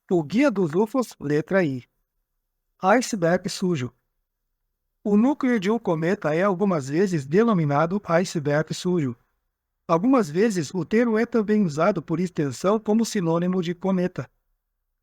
O Guia dos UFOs, letra I. Iceberg sujo. O núcleo de um cometa é algumas vezes denominado iceberg sujo. Algumas vezes o termo é também usado por extensão como sinônimo de cometa.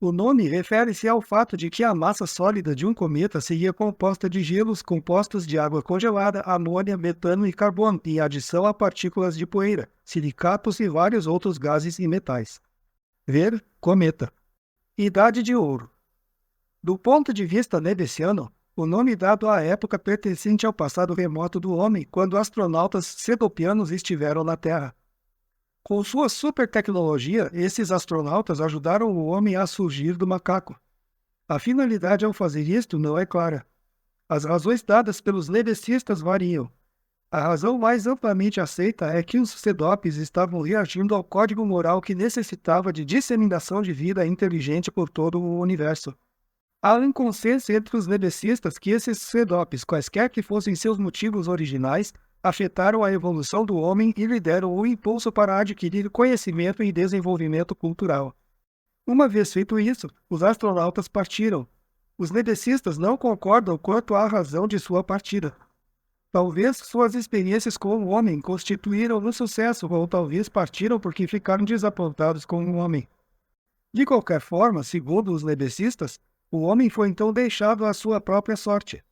O nome refere-se ao fato de que a massa sólida de um cometa seria composta de gelos compostos de água congelada, amônia, metano e carbono, em adição a partículas de poeira, silicatos e vários outros gases e metais. Ver cometa. Idade de ouro. Do ponto de vista nebesiano, o nome dado à época pertencente ao passado remoto do homem, quando astronautas cedopianos estiveram na Terra. Com sua supertecnologia, esses astronautas ajudaram o homem a surgir do macaco. A finalidade ao fazer isto não é clara. As razões dadas pelos nebecistas variam. A razão mais amplamente aceita é que os cedopes estavam reagindo ao código moral que necessitava de disseminação de vida inteligente por todo o universo. Há um consenso entre os nebecistas que esses cedopes, quaisquer que fossem seus motivos originais, afetaram a evolução do homem e lhe deram o impulso para adquirir conhecimento e desenvolvimento cultural. Uma vez feito isso, os astronautas partiram. Os nebecistas não concordam quanto à razão de sua partida. Talvez suas experiências com o homem constituíram um sucesso, ou talvez partiram porque ficaram desapontados com o homem. De qualquer forma, segundo os nebecistas, o homem foi então deixado à sua própria sorte.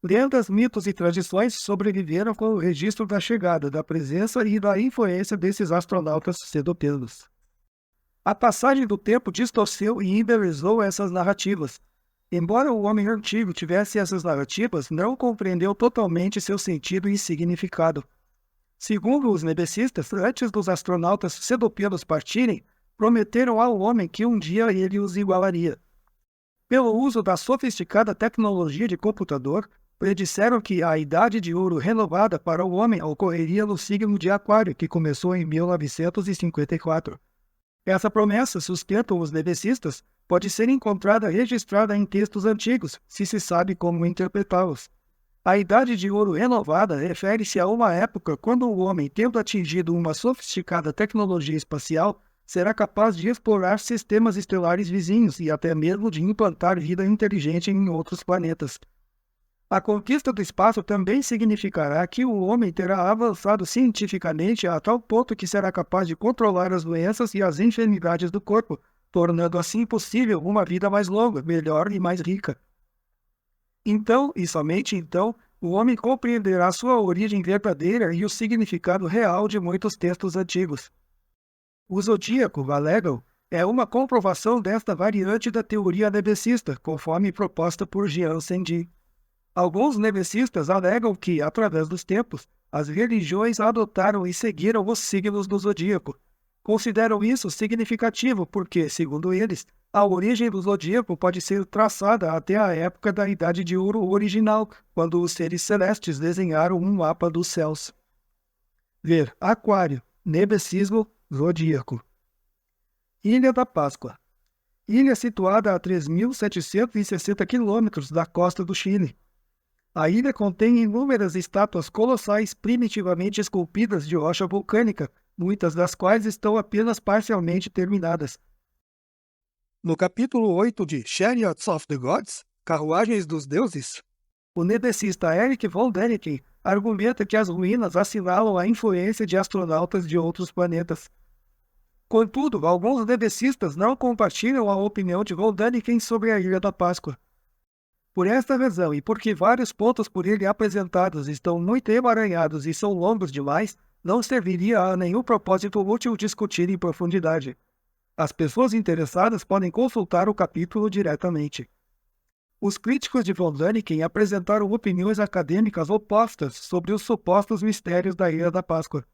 Lendas, mitos e tradições sobreviveram com o registro da chegada, da presença e da influência desses astronautas cedopianos. A passagem do tempo distorceu e embelezou essas narrativas. Embora o homem antigo tivesse essas narrativas, não compreendeu totalmente seu sentido e significado. Segundo os nebecistas, antes dos astronautas cedopianos partirem, prometeram ao homem que um dia ele os igualaria. Pelo uso da sofisticada tecnologia de computador, predisseram que a idade de ouro renovada para o homem ocorreria no signo de Aquário, que começou em 1954. Essa promessa, sustentam os nebecistas, pode ser encontrada registrada em textos antigos, se se sabe como interpretá-los. A idade de ouro renovada refere-se a uma época quando o homem, tendo atingido uma sofisticada tecnologia espacial, será capaz de explorar sistemas estelares vizinhos e até mesmo de implantar vida inteligente em outros planetas. A conquista do espaço também significará que o homem terá avançado cientificamente a tal ponto que será capaz de controlar as doenças e as enfermidades do corpo, tornando assim possível uma vida mais longa, melhor e mais rica. Então, e somente então, o homem compreenderá sua origem verdadeira e o significado real de muitos textos antigos. O zodíaco, alegam, é uma comprovação desta variante da teoria nebesista, conforme proposta por Jian Zhengyi. Alguns nebecistas alegam que, através dos tempos, as religiões adotaram e seguiram os signos do zodíaco. Consideram isso significativo porque, segundo eles, a origem do zodíaco pode ser traçada até a época da Idade de Ouro original, quando os seres celestes desenharam um mapa dos céus. Ver Aquário, nebecismo, zodíaco. Ilha da Páscoa. Ilha situada a 3.760 quilômetros da costa do Chile. A ilha contém inúmeras estátuas colossais primitivamente esculpidas de rocha vulcânica, muitas das quais estão apenas parcialmente terminadas. No capítulo 8 de Chariots of the Gods, Carruagens dos Deuses, o nebecista Eric von Däniken argumenta que as ruínas assinalam a influência de astronautas de outros planetas. Contudo, alguns nebecistas não compartilham a opinião de von Däniken sobre a Ilha da Páscoa. Por esta razão, e porque vários pontos por ele apresentados estão muito emaranhados e são longos demais, não serviria a nenhum propósito útil discutir em profundidade. As pessoas interessadas podem consultar o capítulo diretamente. Os críticos de von Däniken apresentaram opiniões acadêmicas opostas sobre os supostos mistérios da Ilha da Páscoa.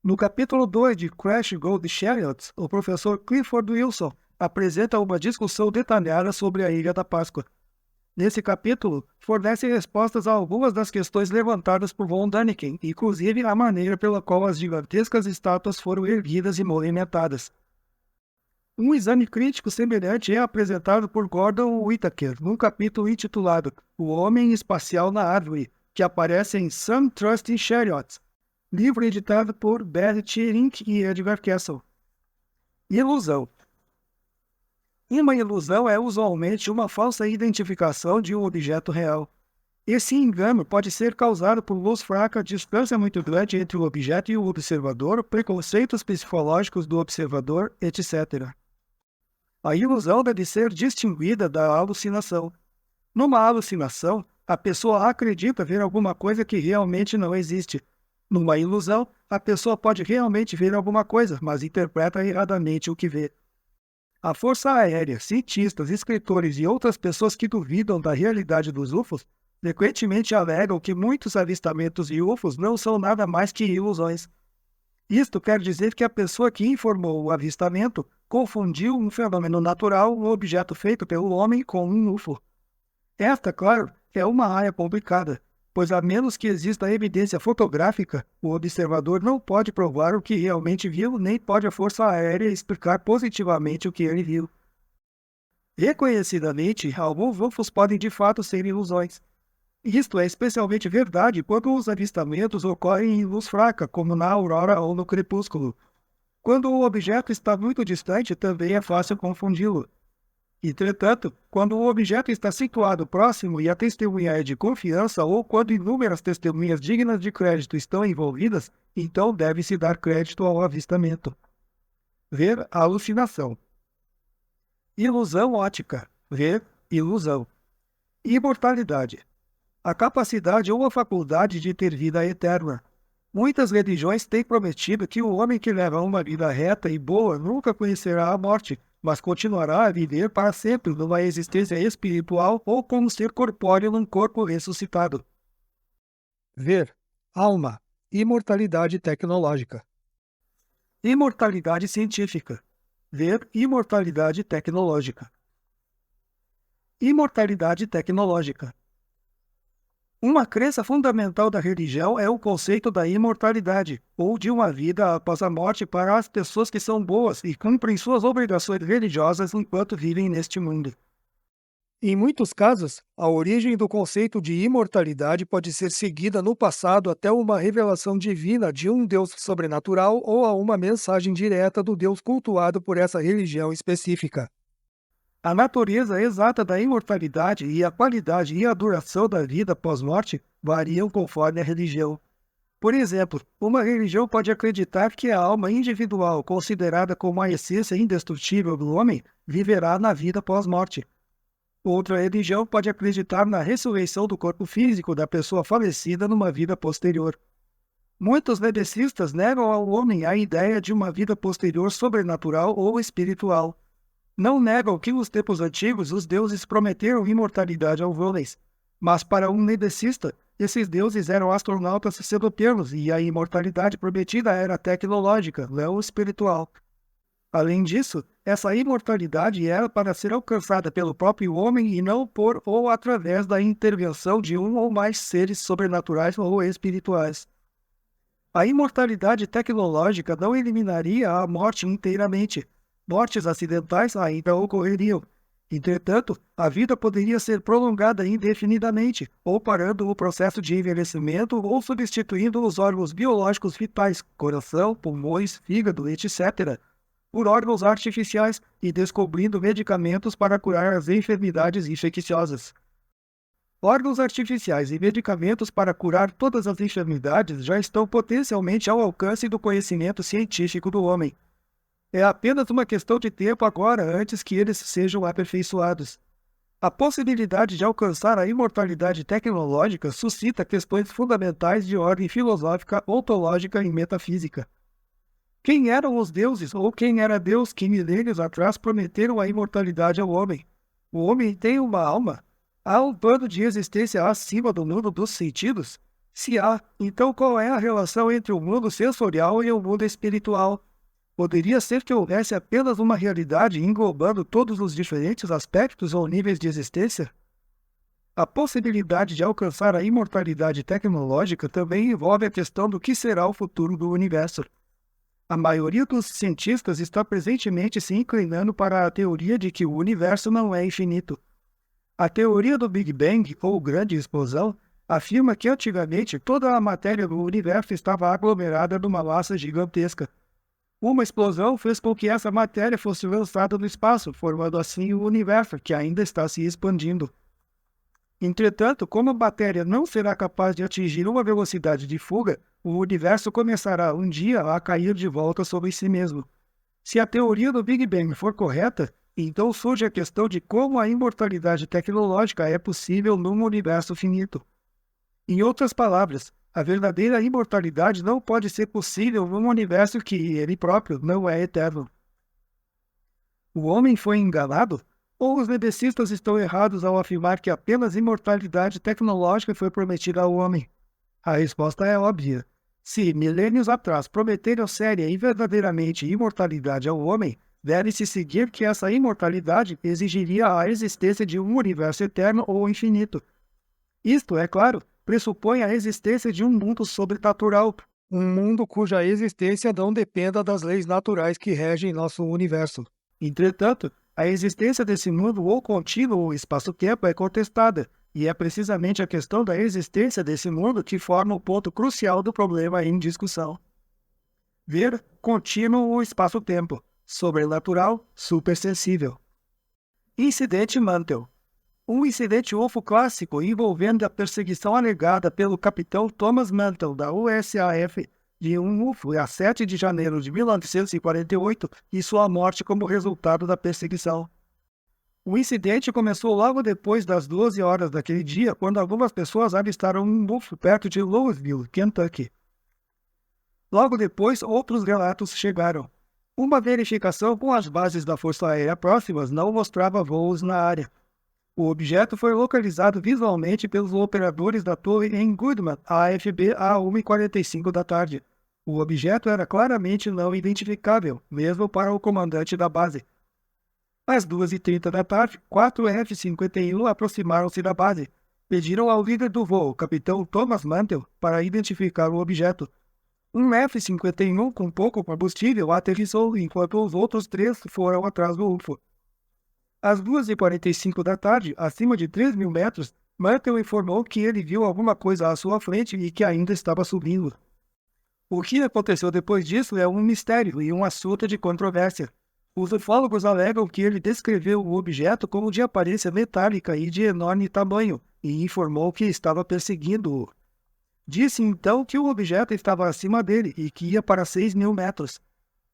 No capítulo 2 de Crash Gold Chariots, o professor Clifford Wilson apresenta uma discussão detalhada sobre a Ilha da Páscoa. Nesse capítulo, fornece respostas a algumas das questões levantadas por von Däniken, inclusive a maneira pela qual as gigantescas estátuas foram erguidas e movimentadas. Um exame crítico semelhante é apresentado por Gordon Whittaker, num capítulo intitulado O Homem Espacial na Árvore, que aparece em Some Trust in Chariots, livro editado por Barry Tierink e Edgar Castle. Ilusão. Uma ilusão é usualmente uma falsa identificação de um objeto real. Esse engano pode ser causado por luz fraca, distância muito grande entre o objeto e o observador, preconceitos psicológicos do observador, etc. A ilusão deve ser distinguida da alucinação. Numa alucinação, a pessoa acredita ver alguma coisa que realmente não existe. Numa ilusão, a pessoa pode realmente ver alguma coisa, mas interpreta erradamente o que vê. A Força Aérea, cientistas, escritores e outras pessoas que duvidam da realidade dos UFOs frequentemente alegam que muitos avistamentos de UFOs não são nada mais que ilusões. Isto quer dizer que a pessoa que informou o avistamento confundiu um fenômeno natural, um objeto feito pelo homem, com um UFO. Esta, claro, é uma área complicada, pois a menos que exista evidência fotográfica, o observador não pode provar o que realmente viu, nem pode a Força Aérea explicar positivamente o que ele viu. Reconhecidamente, alguns UFOs podem de fato ser ilusões. Isto é especialmente verdade quando os avistamentos ocorrem em luz fraca, como na aurora ou no crepúsculo. Quando o objeto está muito distante, também é fácil confundi-lo. Entretanto, quando o objeto está situado próximo e a testemunha é de confiança ou quando inúmeras testemunhas dignas de crédito estão envolvidas, então deve-se dar crédito ao avistamento. Ver alucinação. Ilusão ótica. Ver ilusão. Imortalidade. A capacidade ou a faculdade de ter vida eterna. Muitas religiões têm prometido que o homem que leva uma vida reta e boa nunca conhecerá a morte, mas continuará a viver para sempre numa existência espiritual ou como ser corpóreo num corpo ressuscitado. Ver. Alma. Imortalidade tecnológica. Imortalidade científica. Ver imortalidade tecnológica. Imortalidade tecnológica. Uma crença fundamental da religião é o conceito da imortalidade, ou de uma vida após a morte para as pessoas que são boas e cumprem suas obrigações religiosas enquanto vivem neste mundo. Em muitos casos, a origem do conceito de imortalidade pode ser seguida no passado até uma revelação divina de um Deus sobrenatural ou a uma mensagem direta do Deus cultuado por essa religião específica. A natureza exata da imortalidade e a qualidade e a duração da vida pós-morte variam conforme a religião. Por exemplo, uma religião pode acreditar que a alma individual, considerada como a essência indestrutível do homem, viverá na vida pós-morte. Outra religião pode acreditar na ressurreição do corpo físico da pessoa falecida numa vida posterior. Muitos vedecistas negam ao homem a ideia de uma vida posterior sobrenatural ou espiritual. Não negam que nos tempos antigos os deuses prometeram imortalidade aos homens, mas para um vedecista, esses deuses eram astronautas sedoternos e a imortalidade prometida era tecnológica, não espiritual. Além disso, essa imortalidade era para ser alcançada pelo próprio homem e não por ou através da intervenção de um ou mais seres sobrenaturais ou espirituais. A imortalidade tecnológica não eliminaria a morte inteiramente. Mortes acidentais ainda ocorreriam. Entretanto, a vida poderia ser prolongada indefinidamente, ou parando o processo de envelhecimento ou substituindo os órgãos biológicos vitais, coração, pulmões, fígado, etc., por órgãos artificiais e descobrindo medicamentos para curar as enfermidades infecciosas. Órgãos artificiais e medicamentos para curar todas as enfermidades já estão potencialmente ao alcance do conhecimento científico do homem. É apenas uma questão de tempo agora antes que eles sejam aperfeiçoados. A possibilidade de alcançar a imortalidade tecnológica suscita questões fundamentais de ordem filosófica, ontológica e metafísica. Quem eram os deuses ou quem era Deus que milênios atrás prometeram a imortalidade ao homem? O homem tem uma alma? Há um plano de existência acima do mundo dos sentidos? Se há, então qual é a relação entre o mundo sensorial e o mundo espiritual? Poderia ser que houvesse apenas uma realidade englobando todos os diferentes aspectos ou níveis de existência? A possibilidade de alcançar a imortalidade tecnológica também envolve a questão do que será o futuro do universo. A maioria dos cientistas está presentemente se inclinando para a teoria de que o universo não é infinito. A teoria do Big Bang, ou grande explosão, afirma que antigamente toda a matéria do universo estava aglomerada numa massa gigantesca. Uma explosão fez com que essa matéria fosse lançada no espaço, formando assim o universo, que ainda está se expandindo. Entretanto, como a matéria não será capaz de atingir uma velocidade de fuga, o universo começará um dia a cair de volta sobre si mesmo. Se a teoria do Big Bang for correta, então surge a questão de como a imortalidade tecnológica é possível num universo finito. Em outras palavras, a verdadeira imortalidade não pode ser possível num universo que ele próprio não é eterno. O homem foi enganado? Ou os nebecistas estão errados ao afirmar que apenas imortalidade tecnológica foi prometida ao homem? A resposta é óbvia. Se, milênios atrás, prometeram séria e verdadeiramente imortalidade ao homem, deve-se seguir que essa imortalidade exigiria a existência de um universo eterno ou infinito. Isto, é claro, pressupõe a existência de um mundo sobrenatural, um mundo cuja existência não dependa das leis naturais que regem nosso universo. Entretanto, a existência desse mundo ou contínuo ou espaço-tempo é contestada, e é precisamente a questão da existência desse mundo que forma o ponto crucial do problema em discussão. Ver, contínuo ou espaço-tempo, sobrenatural, supersensível. Incidente Mantel. Um incidente UFO clássico envolvendo a perseguição alegada pelo capitão Thomas Mantel, da USAF, de um UFO a 7 de janeiro de 1948 e sua morte como resultado da perseguição. O incidente começou logo depois das 12 horas daquele dia, quando algumas pessoas avistaram um UFO perto de Louisville, Kentucky. Logo depois, outros relatos chegaram. Uma verificação com as bases da Força Aérea próximas não mostrava voos na área. O objeto foi localizado visualmente pelos operadores da torre em Goodman, AFB, a 1h45 da tarde. O objeto era claramente não identificável, mesmo para o comandante da base. Às 2h30 da tarde, 4 F-51 aproximaram-se da base. Pediram ao líder do voo, capitão Thomas Mantel, para identificar o objeto. Um F-51 com pouco combustível aterrissou enquanto os outros 3 foram atrás do UFO. Às 2h45 da tarde, acima de 3.000 metros, Mantel informou que ele viu alguma coisa à sua frente e que ainda estava subindo. O que aconteceu depois disso é um mistério e um assunto de controvérsia. Os ufólogos alegam que ele descreveu o objeto como de aparência metálica e de enorme tamanho, e informou que estava perseguindo-o. Disse então que o objeto estava acima dele e que ia para 6.000 metros.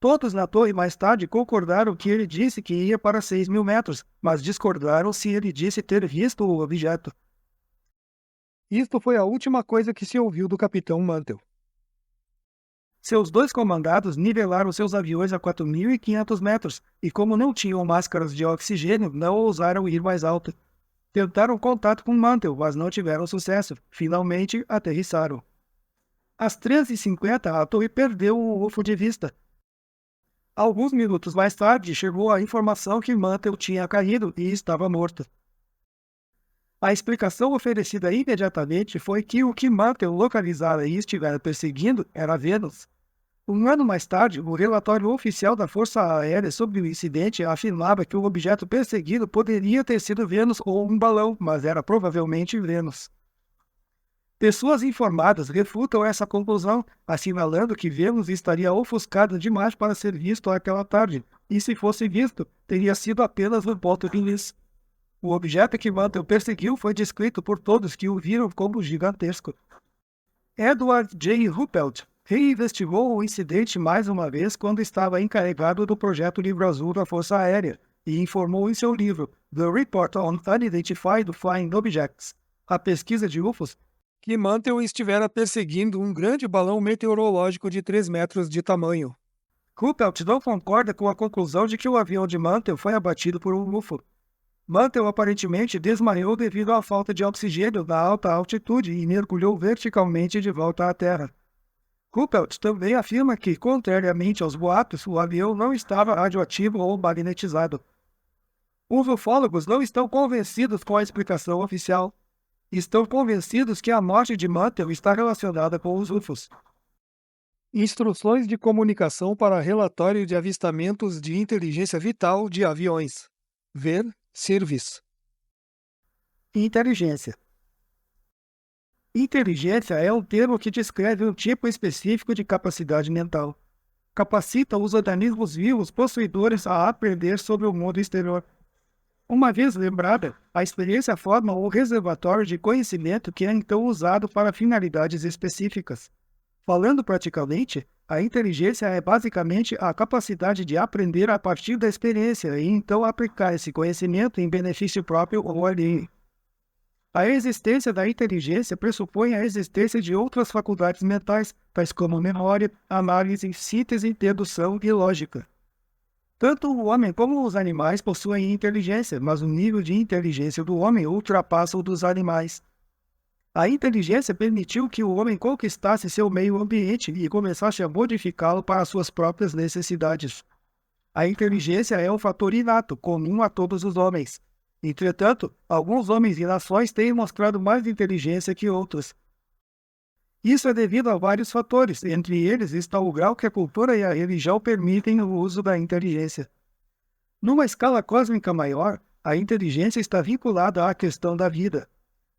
Todos na torre mais tarde concordaram que ele disse que ia para 6.000 metros, mas discordaram se ele disse ter visto o objeto. Isto foi a última coisa que se ouviu do capitão Mantel. Seus 2 comandados nivelaram seus aviões a 4.500 metros e, como não tinham máscaras de oxigênio, não ousaram ir mais alto. Tentaram contato com Mantel, mas não tiveram sucesso. Finalmente, aterrissaram. Às 13h50, a torre perdeu o UFO de vista. Alguns minutos mais tarde, chegou a informação que Mantel tinha caído e estava morto. A explicação oferecida imediatamente foi que o que Mantel localizara e estivera perseguindo era Vênus. Um ano mais tarde, o relatório oficial da Força Aérea sobre o incidente afirmava que o objeto perseguido poderia ter sido Vênus ou um balão, mas era provavelmente Vênus. Pessoas informadas refutam essa conclusão, assinalando que Vênus estaria ofuscada demais para ser visto aquela tarde, e se fosse visto, teria sido apenas um ponto de luz. O objeto que Mantel perseguiu foi descrito por todos que o viram como gigantesco. Edward J. Ruppelt reinvestigou o incidente mais uma vez quando estava encarregado do projeto Livro Azul da Força Aérea e informou em seu livro The Report on Unidentified Flying Objects, a pesquisa de UFOs, que Mantel estivera perseguindo um grande balão meteorológico de 3 metros de tamanho. Ruppelt não concorda com a conclusão de que o avião de Mantel foi abatido por um UFO. Mantel aparentemente desmaiou devido à falta de oxigênio na alta altitude e mergulhou verticalmente de volta à Terra. Ruppelt também afirma que, contrariamente aos boatos, o avião não estava radioativo ou magnetizado. Os ufólogos não estão convencidos com a explicação oficial. Estão convencidos que a morte de Mantel está relacionada com os UFOs. Instruções de comunicação para relatório de avistamentos de inteligência vital de aviões. Ver Serviço. Inteligência. Inteligência é um termo que descreve um tipo específico de capacidade mental. capacita os organismos vivos possuidores a aprender sobre o mundo exterior. Uma vez lembrada, a experiência forma o reservatório de conhecimento que é então usado para finalidades específicas. Falando praticamente, a inteligência é basicamente a capacidade de aprender a partir da experiência e então aplicar esse conhecimento em benefício próprio ou alheio. A existência da inteligência pressupõe a existência de outras faculdades mentais, tais como memória, análise, síntese, dedução e lógica. Tanto o homem como os animais possuem inteligência, mas o nível de inteligência do homem ultrapassa o dos animais. A inteligência permitiu que o homem conquistasse seu meio ambiente e começasse a modificá-lo para suas próprias necessidades. A inteligência é um fator inato, comum a todos os homens. Entretanto, alguns homens e nações têm mostrado mais inteligência que outros. Isso é devido a vários fatores, entre eles está o grau que a cultura e a religião permitem o uso da inteligência. Numa escala cósmica maior, a inteligência está vinculada à questão da vida.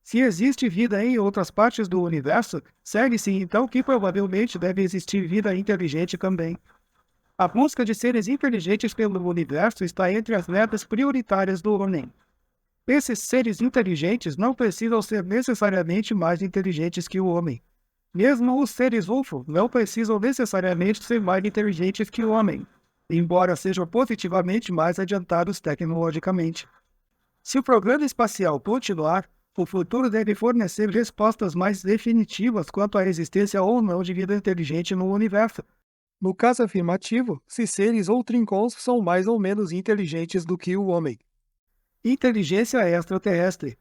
Se existe vida em outras partes do universo, segue-se então que provavelmente deve existir vida inteligente também. A busca de seres inteligentes pelo universo está entre as metas prioritárias do homem. Esses seres inteligentes não precisam ser necessariamente mais inteligentes que o homem. Mesmo os seres UFO não precisam necessariamente ser mais inteligentes que o homem, embora sejam positivamente mais adiantados tecnologicamente. Se o programa espacial continuar, o futuro deve fornecer respostas mais definitivas quanto à existência ou não de vida inteligente no universo. No caso afirmativo, se seres ou trincons são mais ou menos inteligentes do que o homem. Inteligência extraterrestre.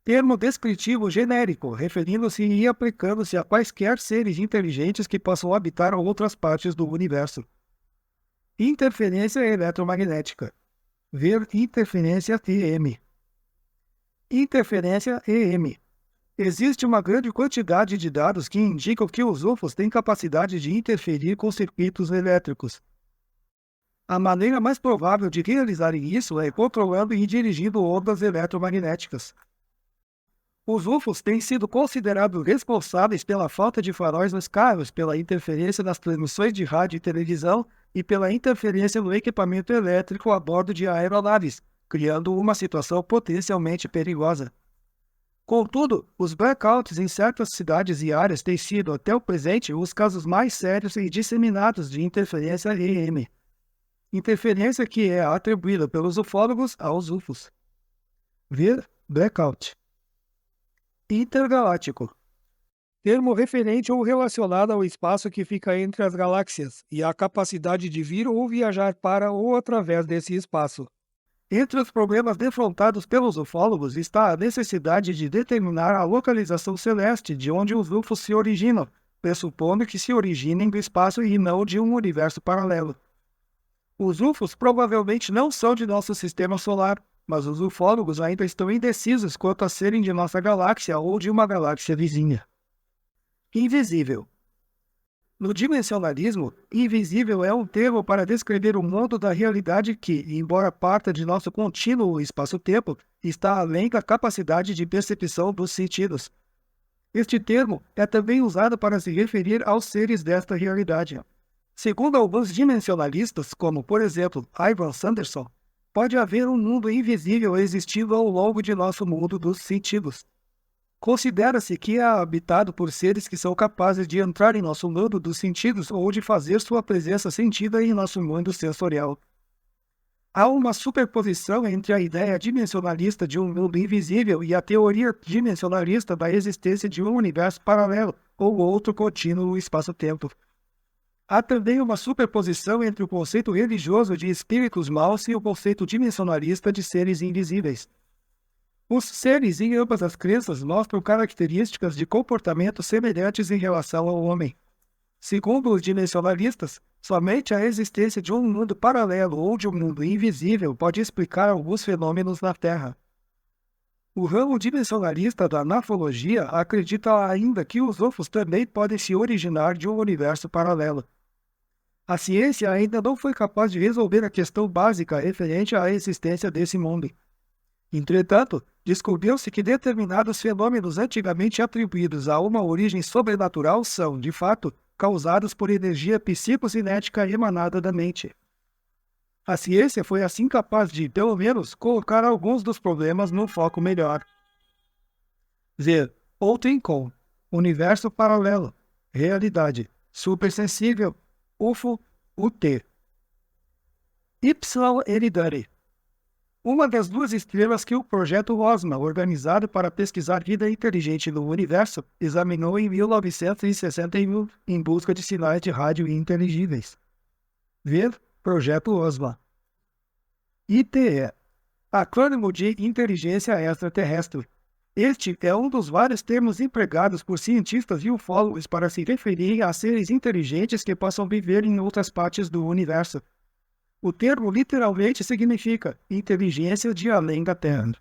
Termo descritivo genérico, referindo-se e aplicando-se a quaisquer seres inteligentes que possam habitar outras partes do universo. Interferência eletromagnética. Ver interferência EM. Interferência EM. Existe uma grande quantidade de dados que indicam que os UFOs têm capacidade de interferir com circuitos elétricos. A maneira mais provável de realizarem isso é controlando e dirigindo ondas eletromagnéticas. Os UFOs têm sido considerados responsáveis pela falta de faróis nos carros, pela interferência nas transmissões de rádio e televisão e pela interferência no equipamento elétrico a bordo de aeronaves, criando uma situação potencialmente perigosa. Contudo, os blackouts em certas cidades e áreas têm sido, até o presente, os casos mais sérios e disseminados de interferência EM. Interferência que é atribuída pelos ufólogos aos UFOs. Ver blackout. Intergaláctico. Termo referente ou relacionado ao espaço que fica entre as galáxias e à capacidade de vir ou viajar para ou através desse espaço. Entre os problemas defrontados pelos ufólogos está a necessidade de determinar a localização celeste de onde os UFOs se originam, pressupondo que se originem do espaço e não de um universo paralelo. Os UFOs provavelmente não são de nosso sistema solar, mas os ufólogos ainda estão indecisos quanto a serem de nossa galáxia ou de uma galáxia vizinha. Invisível. No dimensionalismo, invisível é um termo para descrever o mundo da realidade que, embora parta de nosso contínuo espaço-tempo, está além da capacidade de percepção dos sentidos. Este termo é também usado para se referir aos seres desta realidade. Segundo alguns dimensionalistas, como por exemplo Ivan Sanderson, pode haver um mundo invisível existindo ao longo de nosso mundo dos sentidos. Considera-se que é habitado por seres que são capazes de entrar em nosso mundo dos sentidos ou de fazer sua presença sentida em nosso mundo sensorial. Há uma superposição entre a ideia dimensionalista de um mundo invisível e a teoria dimensionalista da existência de um universo paralelo ou outro contínuo espaço-tempo. Há também uma superposição entre o conceito religioso de espíritos maus e o conceito dimensionalista de seres invisíveis. Os seres em ambas as crenças mostram características de comportamento semelhantes em relação ao homem. Segundo os dimensionalistas, somente a existência de um mundo paralelo ou de um mundo invisível pode explicar alguns fenômenos na Terra. O ramo dimensionalista da nafologia acredita ainda que os UFOs também podem se originar de um universo paralelo. A ciência ainda não foi capaz de resolver a questão básica referente à existência desse mundo. Entretanto, descobriu-se que determinados fenômenos antigamente atribuídos a uma origem sobrenatural são, de fato, causados por energia psicocinética emanada da mente. A ciência foi assim capaz de, pelo menos, colocar alguns dos problemas num foco melhor. Ver Outrem com universo paralelo, realidade, supersensível, UFO, UT. Y Eridani, uma das duas estrelas que o projeto OSMA, organizado para pesquisar vida inteligente no universo, examinou em 1961 em busca de sinais de rádio inteligíveis. Ver Projeto OSMA. ITE, acrônimo de Inteligência Extraterrestre. Este é um dos vários termos empregados por cientistas e ufólogos para se referirem a seres inteligentes que possam viver em outras partes do universo. O termo literalmente significa inteligência de além da Terra.